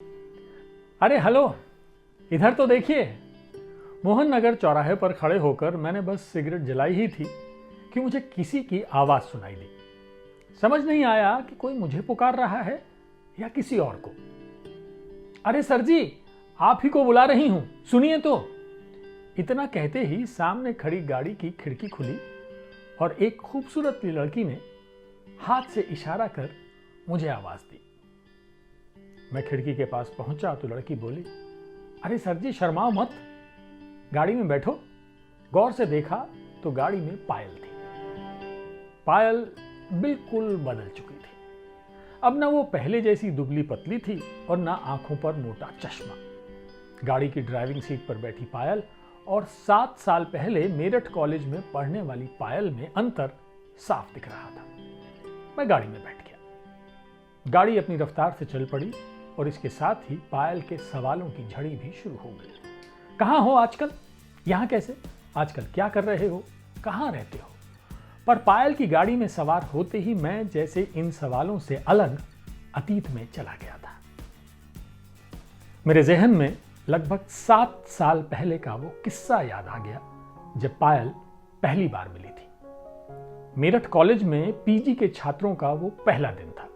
अरे हेलो, इधर तो देखिए। मोहन नगर चौराहे पर खड़े होकर मैंने बस सिगरेट जलाई ही थी कि मुझे किसी की आवाज सुनाई दी। समझ नहीं आया कि कोई मुझे पुकार रहा है या किसी और को। अरे सर जी, आप ही को बुला रही हूं, सुनिए तो। इतना कहते ही सामने खड़ी गाड़ी की खिड़की खुली और एक खूबसूरत लड़की ने हाथ से इशारा कर मुझे आवाज दी। मैं खिड़की के पास पहुंचा तो लड़की बोली, अरे सर जी शर्माओ मत, गाड़ी में बैठो। गौर से देखा तो गाड़ी में पायल थी। पायल बिल्कुल बदल चुकी थी। अब ना वो पहले जैसी दुबली पतली थी और ना आंखों पर मोटा चश्मा। गाड़ी की ड्राइविंग सीट पर बैठी पायल और 7 साल पहले मेरठ कॉलेज में पढ़ने वाली पायल में अंतर साफ दिख रहा था। मैं गाड़ी में बैठ गया। गाड़ी अपनी रफ्तार से चल पड़ी और इसके साथ ही पायल के सवालों की झड़ी भी शुरू हो गई। कहाँ हो आजकल? यहाँ कैसे? आजकल क्या कर रहे हो? कहाँ रहते हो? पर पायल की गाड़ी में सवार होते ही मैं जैसे इन सवालों से अलग अतीत में चला गया था। मेरे जहन में लगभग 7 साल पहले का वो किस्सा याद आ गया जब पायल पहली बार मिली थी। मेरठ कॉलेज में पीजी के छात्रों का वो पहला दिन था।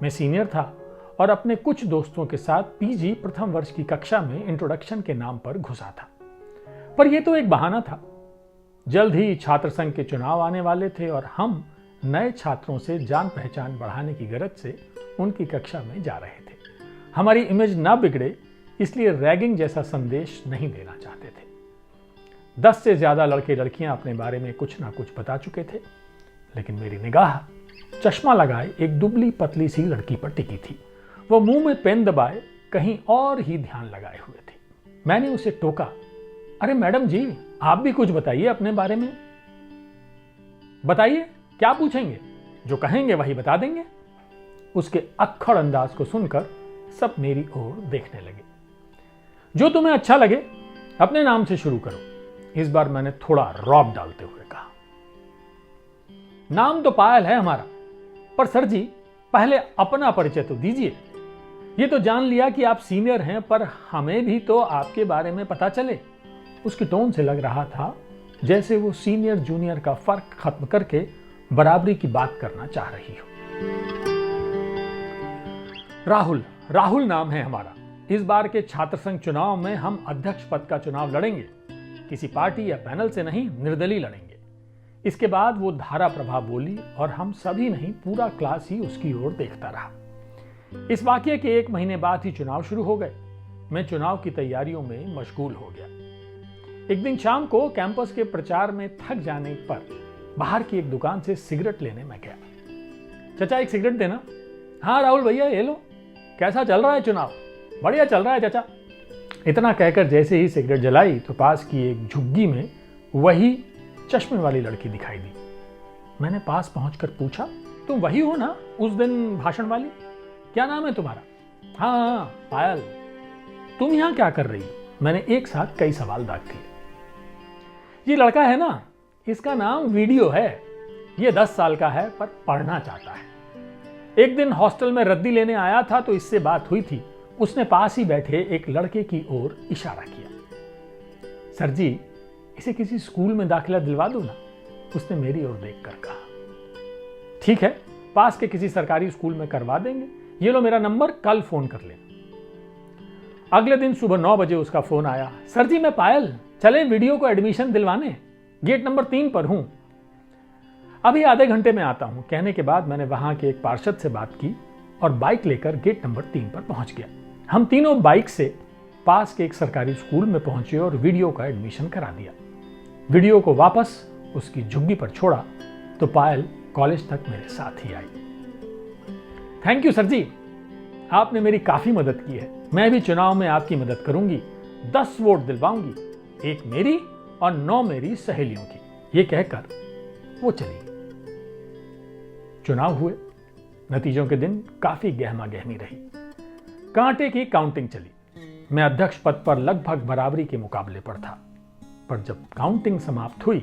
मैं सीनियर था और अपने कुछ दोस्तों के साथ पीजी प्रथम वर्ष की कक्षा में इंट्रोडक्शन के नाम पर घुसा था। पर यह तो एक बहाना था। जल्द ही छात्र संघ के चुनाव आने वाले थे और हम नए छात्रों से जान पहचान बढ़ाने की गरज से उनकी कक्षा में जा रहे थे। हमारी इमेज ना बिगड़े इसलिए रैगिंग जैसा संदेश नहीं देना चाहते थे। 10 से ज्यादा लड़के लड़कियां अपने बारे में कुछ ना कुछ बता चुके थे, लेकिन मेरी निगाह चश्मा लगाए एक दुबली पतली सी लड़की पर टिकी थी। वो मुंह में पेन दबाए कहीं और ही ध्यान लगाए हुए थी। मैंने उसे टोका, अरे मैडम जी, आप भी कुछ बताइए अपने बारे में। बताइए, क्या पूछेंगे? जो कहेंगे वही बता देंगे। उसके अक्खड़ अंदाज को सुनकर सब मेरी ओर देखने लगे। जो तुम्हें अच्छा लगे, अपने नाम से शुरू करो। इस बार मैंने थोड़ा रौब डालते हुए कहा। नाम तो पायल है हमारा, पर सर जी पहले अपना परिचय तो दीजिए। ये तो जान लिया कि आप सीनियर हैं, पर हमें भी तो आपके बारे में पता चले। उसकी टोन से लग रहा था जैसे वो सीनियर जूनियर का फर्क खत्म करके बराबरी की बात करना चाह रही हो। राहुल नाम है हमारा। इस बार के छात्र संघ चुनाव में हम अध्यक्ष पद का चुनाव लड़ेंगे। किसी पार्टी या पैनल से नहीं, निर्दलीय लड़ेंगे। इसके बाद वो धारा प्रभा बोली और हम सभी नहीं, पूरा क्लास ही उसकी ओर देखता रहा। इस वाकये के 1 महीने बाद ही चुनाव शुरू हो गए। मैं चुनाव की तैयारियों में मशगूल हो गया। एक दिन शाम को कैंपस के प्रचार में थक जाने पर बाहर की एक दुकान से सिगरेट लेने मैं गया। चाचा एक सिगरेट देना। हाँ राहुल भैया, ये लो। कैसा चल रहा है चुनाव? बढ़िया चल रहा है चाचा। इतना कहकर जैसे ही सिगरेट जलाई तो पास की एक झुग्गी में वही चश्मे वाली लड़की दिखाई दी। मैंने पास पहुंचकर पूछा, तुम वही हो ना उस दिन भाषण वाली? क्या नाम है तुम्हारा? हाँ पायल। तुम यहां क्या कर रही हो? मैंने एक साथ कई सवाल दाग दिए। ये लड़का है ना, इसका नाम वीडियो है। ये 10 साल का है पर पढ़ना चाहता है। एक दिन हॉस्टल में रद्दी लेने आया था तो इससे बात हुई थी। उसने पास ही बैठे एक लड़के की ओर इशारा किया। सर जी, इसे किसी स्कूल में दाखिला दिलवा दो ना, उसने मेरी ओर देखकर कहा। ठीक है, पास के किसी सरकारी स्कूल में करवा देंगे। ये लो मेरा नंबर, कल फोन कर लेना। अगले दिन सुबह 9 बजे उसका फोन आया। सर जी मैं पायल, चले वीडियो को एडमिशन दिलवाने, गेट नंबर 3 पर हूं। अभी आधे घंटे में आता हूं। कहने के बाद मैंने वहां के एक पार्षद से बात की और बाइक लेकर गेट नंबर 3 पर पहुंच गया। हम तीनों बाइक से पास के एक सरकारी स्कूल में पहुंचे और वीडियो का एडमिशन करा दिया। वीडियो को वापस उसकी झुग्गी पर छोड़ा तो पायल कॉलेज तक मेरे साथ ही आई। थैंक यू सर जी, आपने मेरी काफी मदद की है। मैं भी चुनाव में आपकी मदद करूंगी। 10 वोट दिलवाऊंगी, 1 मेरी और 9 मेरी सहेलियों की। ये कहकर वो चली। चुनाव हुए। नतीजों के दिन काफी गहमा गहमी रही। कांटे की काउंटिंग चली। मैं अध्यक्ष पद पर लगभग बराबरी के मुकाबले पर था, पर जब काउंटिंग समाप्त हुई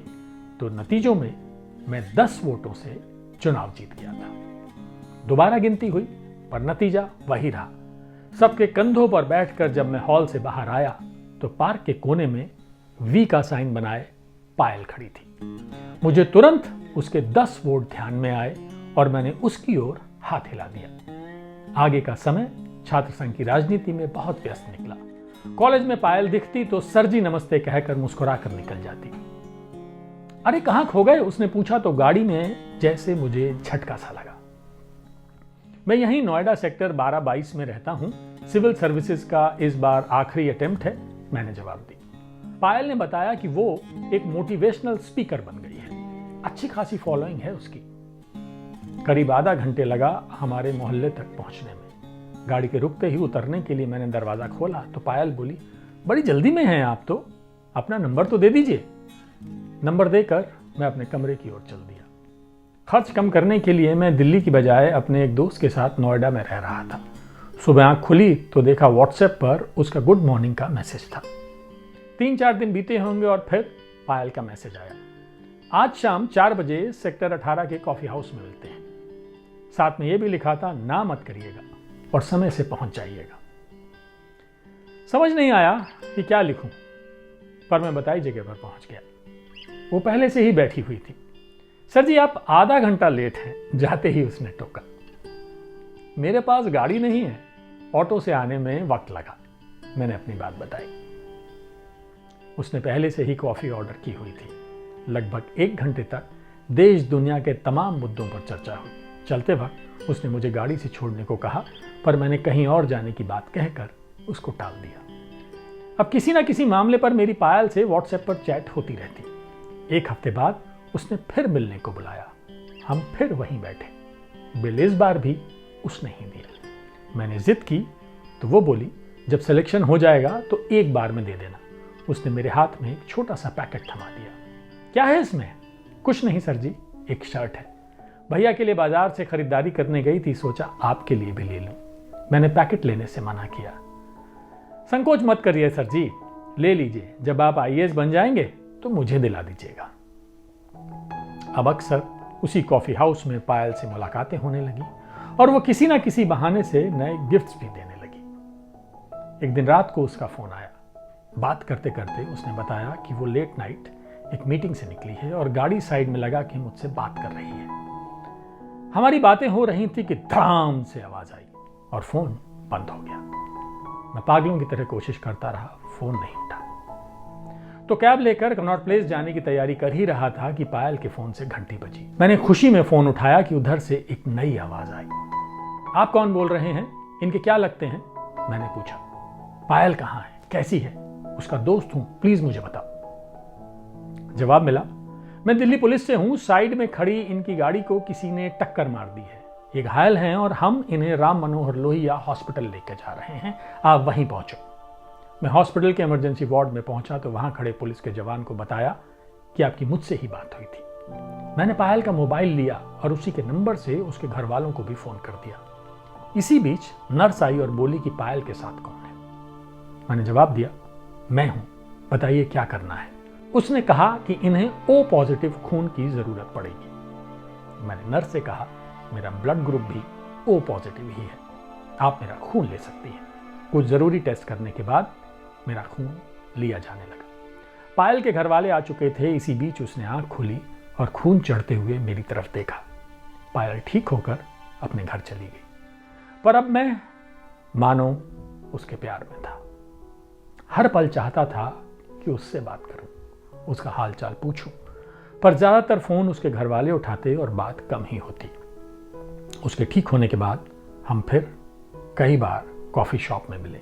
तो नतीजों में मैं 10 वोटों से चुनाव जीत गया था। दोबारा गिनती हुई पर नतीजा वही रहा। सबके कंधों पर बैठकर जब मैं हॉल से बाहर आया तो पार्क के कोने में वी का साइन बनाए पायल खड़ी थी। मुझे तुरंत उसके 10 वोट ध्यान में आए और मैंने उसकी ओर हाथ हिला दिया। आगे का समय छात्र संघ की राजनीति में बहुत व्यस्त निकला। कॉलेज में पायल दिखती तो सर जी नमस्ते कहकर मुस्कुरा कर निकल जाती। अरे कहां खो गए, उसने पूछा तो गाड़ी में जैसे मुझे झटका सा लगा। मैं यहीं नोएडा सेक्टर 12-22 में रहता हूं। सिविल सर्विसेज का इस बार आखिरी अटेम्प्ट है, मैंने जवाब दी। पायल ने बताया कि वो एक मोटिवेशनल स्पीकर बन गई है, अच्छी खासी फॉलोइंग है उसकी। करीब आधा घंटे लगा हमारे मोहल्ले तक पहुंचने में। गाड़ी के रुकते ही उतरने के लिए मैंने दरवाजा खोला तो पायल बोली, बड़ी जल्दी में हैं आप तो, अपना नंबर तो दे दीजिए। नंबर देकर मैं अपने कमरे की ओर चल दिया। खर्च कम करने के लिए मैं दिल्ली की बजाय अपने एक दोस्त के साथ नोएडा में रह रहा था। सुबह आंख खुली तो देखा व्हाट्सएप पर उसका गुड मॉर्निंग का मैसेज था। 3-4 दिन बीते होंगे और फिर पायल का मैसेज आया, आज शाम 4 बजे सेक्टर 18 के कॉफी हाउस में मिलते हैं। साथ में यह भी लिखा था, ना मत करिएगा और समय से पहुंच जाइएगा। समझ नहीं आया कि क्या लिखूं, पर मैं बताई जगह पर पहुंच गया। वो पहले से ही बैठी हुई थी। सर जी आप आधा घंटा लेट हैं, जाते ही उसने टोका। मेरे पास गाड़ी नहीं है, ऑटो से आने में वक्त लगा। मैंने अपनी बात बताई। उसने पहले से ही कॉफी ऑर्डर की हुई थी। लगभग 1 घंटे तक देश दुनिया के तमाम मुद्दों पर चर्चा हुई। चलते वक्त उसने मुझे गाड़ी से छोड़ने को कहा, पर मैंने कहीं और जाने की बात कहकर उसको टाल दिया। अब किसी ना किसी मामले पर मेरी पायल से व्हाट्सएप पर चैट होती रहती। 1 हफ्ते बाद उसने फिर मिलने को बुलाया। हम फिर वहीं बैठे। बिल इस बार भी उसने ही दिया। मैंने जिद की तो वो बोली, जब सिलेक्शन हो जाएगा तो एक बार में दे देना। उसने मेरे हाथ में एक छोटा सा पैकेट थमा दिया। क्या है इसमें? कुछ नहीं सर जी, एक शर्ट है। भैया के लिए बाजार से खरीदारी करने गई थी, सोचा आपके लिए भी ले लूं। मैंने पैकेट लेने से मना किया। संकोच मत करिए सर जी, ले लीजिए। जब आप आईएएस बन जाएंगे तो मुझे दिला दीजिएगा। अब अक्सर उसी कॉफी हाउस में पायल से मुलाकातें होने लगी और वो किसी ना किसी बहाने से नए गिफ्ट्स भी देने लगी। एक दिन रात को उसका फोन आया। बात करते करते उसने बताया कि वो लेट नाइट एक मीटिंग से निकली है और गाड़ी साइड में लगा के मुझसे बात कर रही है। हमारी बातें हो रही थी कि धड़ाम से आवाज आई और फोन बंद हो गया। मैं पागलों की तरह कोशिश करता रहा, फोन नहीं उठा। तो कैब लेकर कनॉट प्लेस जाने की तैयारी कर ही रहा था कि पायल के फोन से घंटी बजी। मैंने खुशी में फोन उठाया कि उधर से एक नई आवाज आई। आप कौन बोल रहे हैं? इनके क्या लगते हैं? मैंने पूछा। पायल कहाँ है, कैसी है? उसका दोस्त हूं, प्लीज मुझे बताओ। जवाब मिला, मैं दिल्ली पुलिस से हूं, साइड में खड़ी इनकी गाड़ी को किसी ने टक्कर मार दी है। ये घायल हैं और हम इन्हें राम मनोहर लोहिया हॉस्पिटल लेकर जा रहे हैं, आप वहीं पहुंचो। मैं हॉस्पिटल के इमरजेंसी वार्ड में पहुंचा तो वहां खड़े पुलिस के जवान को बताया कि आपकी मुझसे ही बात हुई थी। मैंने पायल का मोबाइल लिया और उसी के नंबर से उसके घर वालों को भी फोन कर दिया। इसी बीच नर्स आई और बोली कि पायल के साथ कौन है। मैंने जवाब दिया, मैं हूं, बताइए क्या करना है। उसने कहा कि इन्हें O पॉजिटिव खून की जरूरत पड़ेगी। मैंने नर्स से कहा, मेरा ब्लड ग्रुप भी O पॉजिटिव ही है, आप मेरा खून ले सकती हैं। कुछ जरूरी टेस्ट करने के बाद मेरा खून लिया जाने लगा। पायल के घर वाले आ चुके थे। इसी बीच उसने आंख खोली और खून चढ़ते हुए मेरी तरफ देखा। पायल ठीक होकर अपने घर चली गई, पर अब मैं मानो उसके प्यार में था। हर पल चाहता था कि उससे बात करूं, उसका हालचाल पूछूं, पर ज्यादातर फोन उसके घर वाले उठाते और बात कम ही होती। उसके ठीक होने के बाद हम फिर कई बार कॉफी शॉप में मिले।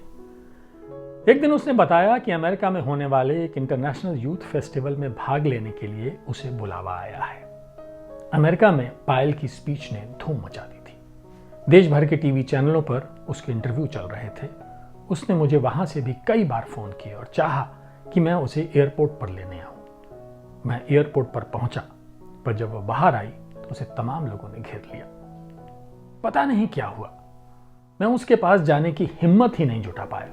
एक दिन उसने बताया कि अमेरिका में होने वाले एक इंटरनेशनल यूथ फेस्टिवल में भाग लेने के लिए उसे बुलावा आया है। अमेरिका में पायल की स्पीच ने धूम मचा दी थी। देश भर के टीवी चैनलों पर उसके इंटरव्यू चल रहे थे। उसने मुझे वहां से भी कई बार फोन किए और चाहा कि मैं उसे एयरपोर्ट पर लेने आऊं। मैं एयरपोर्ट पर पहुंचा, पर जब वह बाहर आई तो उसे तमाम लोगों ने घेर लिया। पता नहीं क्या हुआ, मैं उसके पास जाने की हिम्मत ही नहीं जुटा पाया।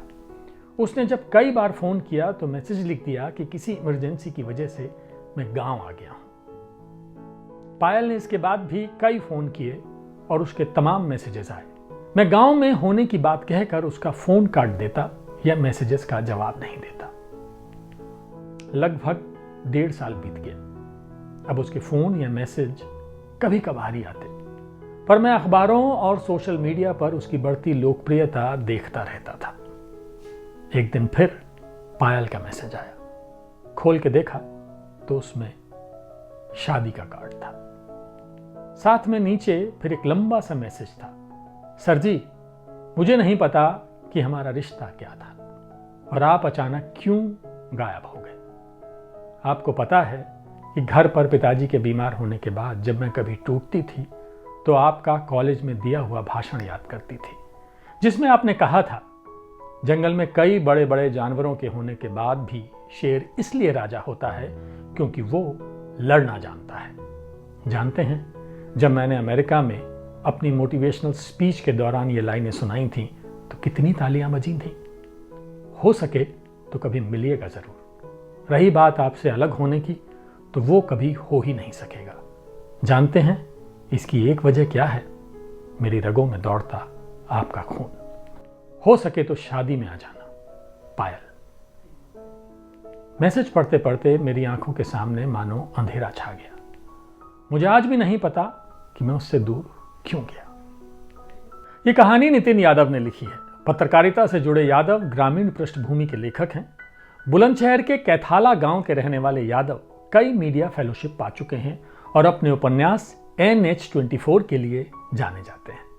उसने जब कई बार फोन किया तो मैसेज लिख दिया कि किसी इमरजेंसी की वजह से मैं गांव आ गया हूं। पायल ने इसके बाद भी कई फोन किए और उसके तमाम मैसेजेस आए। मैं गांव में होने की बात कहकर उसका फोन काट देता या मैसेजेस का जवाब नहीं देता। लगभग 1.5 साल बीत गया। अब उसके फोन या मैसेज कभी कभार ही आते, पर मैं अखबारों और सोशल मीडिया पर उसकी बढ़ती लोकप्रियता देखता रहता था। एक दिन फिर पायल का मैसेज आया। खोल के देखा तो उसमें शादी का कार्ड था। साथ में नीचे फिर एक लंबा सा मैसेज था, सर जी, मुझे नहीं पता कि हमारा रिश्ता क्या था और आप अचानक क्यों गायब हो गए। आपको पता है कि घर पर पिताजी के बीमार होने के बाद जब मैं कभी टूटती थी तो आपका कॉलेज में दिया हुआ भाषण याद करती थी, जिसमें आपने कहा था, जंगल में कई बड़े बड़े जानवरों के होने के बाद भी शेर इसलिए राजा होता है क्योंकि वो लड़ना जानता है। जानते हैं, जब मैंने अमेरिका में अपनी मोटिवेशनल स्पीच के दौरान ये लाइनें सुनाई थीं तो कितनी तालियां बजी थीं। हो सके तो कभी मिलिएगा जरूर। रही बात आपसे अलग होने की, तो वो कभी हो ही नहीं सकेगा। जानते हैं इसकी एक वजह क्या है? मेरी रगों में दौड़ता आपका खून। हो सके तो शादी में आ जाना, पायल। मैसेज पढ़ते पढ़ते मेरी आंखों के सामने मानो अंधेरा छा गया। मुझे आज भी नहीं पता कि मैं उससे दूर क्यों गया। ये कहानी नितिन यादव ने लिखी है। पत्रकारिता से जुड़े यादव ग्रामीण पृष्ठभूमि के लेखक हैं। बुलंदशहर के कैथाला गांव के रहने वाले यादव कई मीडिया फेलोशिप पा चुके हैं और अपने उपन्यास NH24 के लिए जाने जाते हैं।